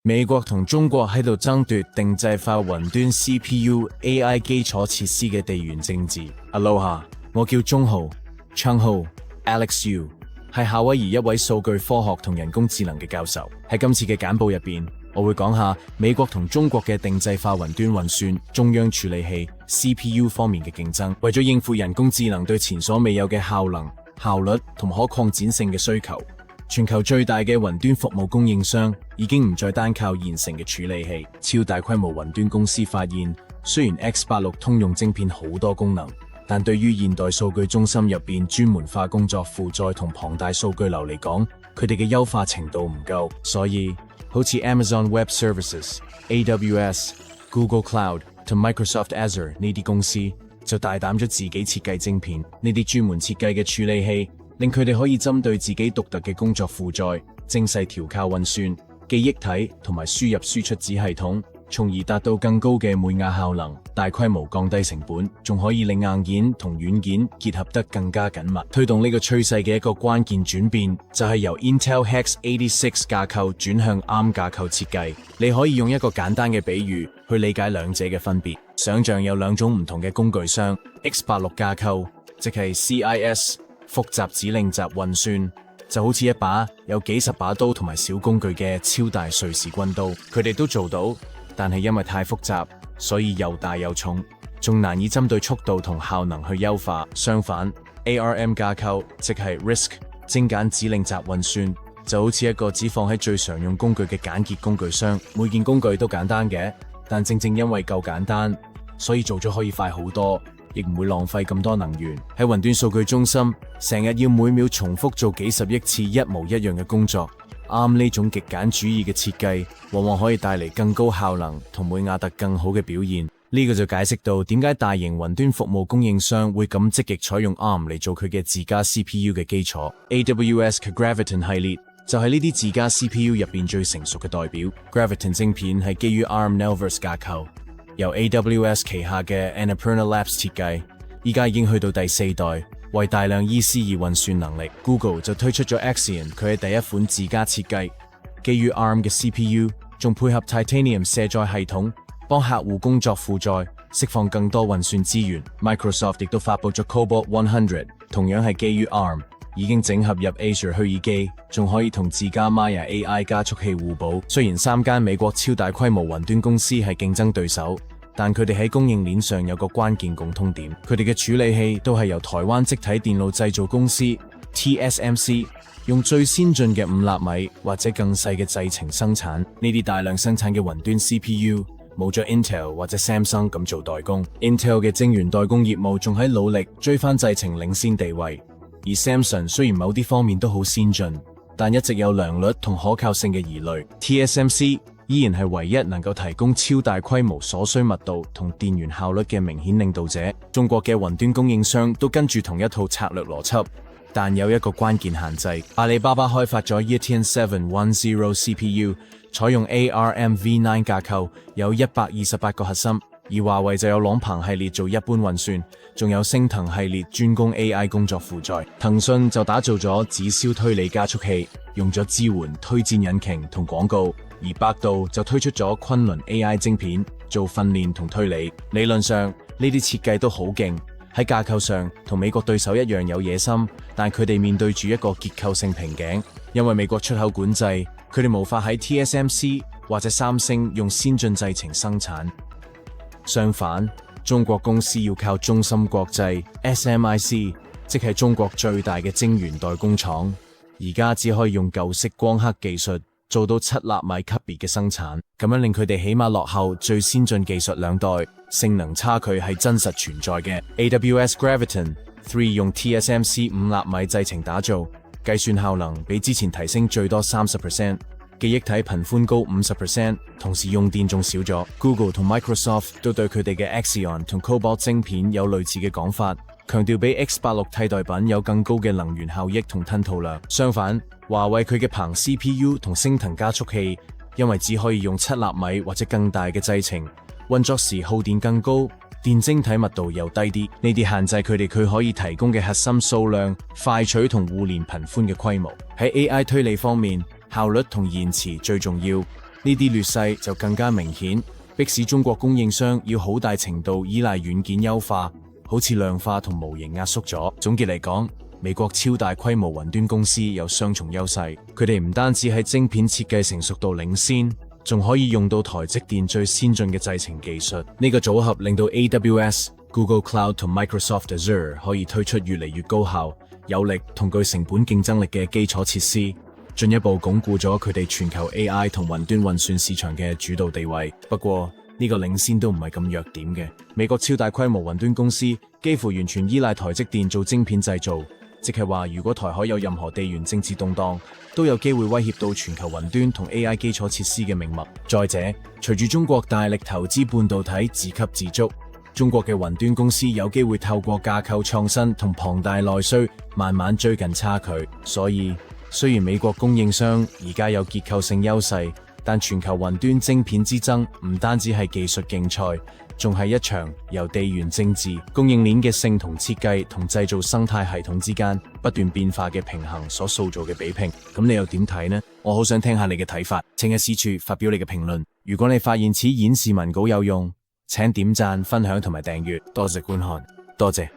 美國同中國喺度爭奪定制化雲端 CPU AI 基礎設施嘅地緣政治。Aloha， 我叫鐘浩 Chung Ho Alex Yu， 係夏威夷一位數據科學同人工智能嘅教授。喺今次嘅簡報入邊，我會講下美國同中國嘅定制化雲端運算中央處理器 CPU 方面嘅競爭。為咗應付人工智能對前所未有嘅效能、效率同可擴展性嘅需求，全球最大嘅雲端服務供應商已經唔再單靠現成嘅處理器。超大規模雲端公司發現，雖然 X86 通用晶片好多功能，但對於現代數據中心入邊專門化工作負載同龐大數據流嚟講，佢哋嘅優化程度唔夠。所以好似 Amazon Web Services、AWS、Google Cloud 同 Microsoft Azure 呢啲公司就大膽咗自己設計晶片。呢啲專門設計嘅處理器令佢哋可以針對自己獨特嘅工作負載，精細調校運算、記憶體同埋輸入輸出子系統，從而達到更高嘅每瓦效能，大規模降低成本，仲可以令硬件同軟件結合得更加緊密。推動呢個趨勢嘅一個關鍵轉變，就係由 Intel X86 架構轉向 ARM 架構設計。你可以用一個簡單嘅比喻去理解兩者嘅分別。想象有兩種唔同嘅工具箱 ，X86 架構，即係 CIS。複雜指令集運算就好似一把有幾十把刀同埋小工具嘅超大瑞士軍刀，佢哋都做到，但係因為太複雜，所以又大又重，仲難以針對速度同效能去優化。相反 ，ARM 架構即係 RISC 精簡指令集運算就好似一個只放喺最常用工具嘅簡潔工具箱，每件工具都簡單嘅，但正正因為夠簡單，所以做咗可以快好多，亦唔會浪費咁多能源。喺雲端數據中心，成日要每秒重複做幾十億次一模一樣嘅工作。ARM 呢種極簡主義嘅設計，往往可以帶嚟更高效能同每瓦特更好嘅表現。呢個就解釋到點解大型雲端服務供應商會咁積極採用 ARM 嚟做佢嘅自家 CPU 嘅基礎。AWS 嘅 Graviton 系列就係呢啲自家 CPU 入邊最成熟嘅代表。Graviton 晶片係基於 ARM Neoverse 架構，由 AWS 旗下嘅 Annapurna Labs 設計，依家已經去到第4代，為大量 EC2 運算能力。Google 就推出咗 Axion， 佢係第一款自家設計，基於 ARM 嘅 CPU， 仲配合 Titanium 卸載系統，幫客戶工作負載，釋放更多運算資源。Microsoft 亦都發佈咗 Cobalt 100， 同樣係基於 ARM， 已經整合入 Azure 虛擬機，仲可以同自家 Maya AI 加速器互補。雖然3間美國超大規模雲端公司係競爭對手，但佢哋喺供應鏈上有個關鍵共通點，佢哋嘅處理器都係由台灣積體電路製造公司 TSMC 用最先進嘅5納米或者更細嘅製程生產。呢啲大量生產嘅雲端 CPU 冇咗 Intel 或者 Samsung 咁做代工。Intel 嘅晶圓代工業務仲喺努力追翻製程領先地位，而 Samsung 雖然某啲方面都好先進，但一直有良率同可靠性嘅疑慮。TSMC 依然係唯一能夠提供超大規模所需密度同電源效率嘅明顯領導者。中國嘅雲端供應商都跟住同一套策略邏輯，但有一個關鍵限制。阿里巴巴開發咗 Yitian 710 CPU， 採用 ARM V9 架構，有128個核心，而華為就有朗鵬系列做一般運算，仲有升騰系列專攻 AI 工作負載。騰訊就打造咗指消推理加速器，用咗支援推薦引擎同廣告。而百度就推出咗昆侖 AI 晶片，做訓練同推理。理論上呢啲設計都好勁，喺架構上同美國對手一樣有野心，但佢哋面對住一個結構性瓶頸，因為美國出口管制，佢哋無法喺 TSMC 或者三星用先進製程生產。相反，中國公司要靠中芯國際 SMIC， 即係中國最大嘅晶圓代工廠，而家只可以用舊式光刻技術做到7納米級別嘅生產，咁樣令佢哋起碼落後最先進技術2代，性能差距係真實存在嘅。AWS Graviton 3用 TSMC 5納米製程打造，計算效能比之前提升最多 30%， 記憶體頻寬高 50%， 同時用電仲少咗。Google 同 Microsoft 都對佢哋嘅 Axion 同 Cobalt 晶片有類似嘅講法，強調比 X86 替代品有更高嘅能源效益同吞吐量。相反，華為佢嘅鵬 CPU 同升騰加速器，因為只可以用7納米或者更大嘅製程，運作時耗電更高，電晶體密度又低啲。呢啲限制佢可以提供嘅核心數量、快取同互聯頻寬嘅規模。喺 AI 推理方面，效率同延遲最重要。呢啲劣勢就更加明顯，迫使中國供應商要好大程度依賴軟件優化，好似量化同模型壓縮咗。總結嚟講，美國超大規模雲端公司有雙重優勢，佢哋唔單止喺晶片設計成熟度領先，仲可以用到台積電最先進嘅製程技術。呢個組合令到 AWS、Google Cloud 同 Microsoft Azure 可以推出越嚟越高效、有力同具成本競爭力嘅基礎設施，進一步鞏固咗佢哋全球 AI 同雲端運算市場嘅主導地位。不過呢個領先都唔係咁弱點嘅，美國超大規模雲端公司幾乎完全依賴台積電做晶片製造，即係話如果台海有任何地緣政治動盪，都有機會威脅到全球雲端同 AI 基礎設施嘅命脈。再者，隨住中國大力投資半導體自給自足，中國嘅雲端公司有機會透過架構創新同龐大內需，慢慢追近差距。所以，雖然美國供應商而家有結構性優勢，但全球雲端晶片之爭唔單止係技術競賽，仲係一場由地緣政治、供應鏈嘅性同設計同製造生態系統之間不斷變化嘅平衡所塑造嘅比拼。咁你又點睇呢？我好想聽下你嘅睇法，請喺私處發表你嘅評論。如果你發現此演示文稿有用，請點讚、分享同埋訂閱。多謝觀看，多謝。